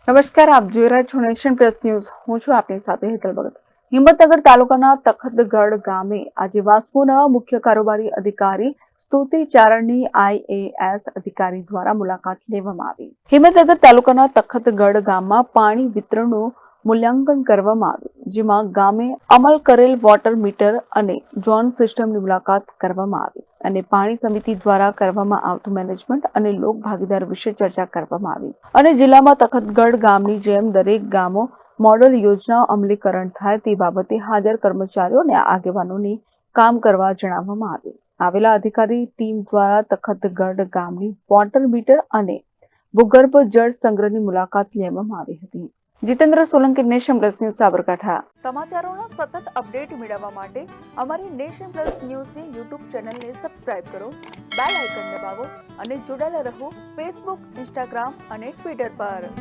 નમસ્કાર, આપ જોઈ રહ્યા છો નેશન પ્લસ ન્યૂઝ. હું છું આપની સાથે હેતલ ભગત. હિંમતનગર તાલુકાના તખતગઢ ગામે આજે વાસ્મોના મુખ્ય કારોબારી અધિકારી સ્તુતિ ચારણની IAS અધિકારી દ્વારા મુલાકાત લેવામાં આવી. હિંમતનગર તાલુકાના તખતગઢ ગામમાં પાણી વિતરણનું મૂલ્યાંકન કરવામાં આવ્યું, જેમાં ગામે અમલ કરેલ વોટર મીટર અને ઝોન સિસ્ટમની મુલાકાત કરવામાં આવી અને પાણી સમિતિ દ્વારા કરવામાં આવતું મેનેજમેન્ટ અને લોક ભાગીદાર વિશે ચર્ચા કરવામાં આવી અને જિલ્લામાં તખતગઢ ગામની જેમ દરેક ગામો મોડલ યોજના અમલીકરણ થાય તે બાબતે હાજર કર્મચારીઓ અને આગેવાનોને કામ કરવા જણાવવામાં આવ્યું. આવેલા અધિકારી ટીમ દ્વારા તખતગઢ ગામની વોટર મીટર અને ભૂગર્ભ જળ સંગ્રહની મુલાકાત લેવામાં આવી હતી. Jitendra Solanki, nation plus news, Sabarkantha. સમાચારોના સતત અપડેટ મેળવવા માટે અમારી નેશન પ્લસ ન્યૂઝની યુટ્યુબ ચેનલને સબસ્ક્રાઇબ કરો, બેલ આઇકન દબાવો અને જોડાયેલા રહો ફેસબુક, ઇન્સ્ટાગ્રામ અને ટ્વિટર પર.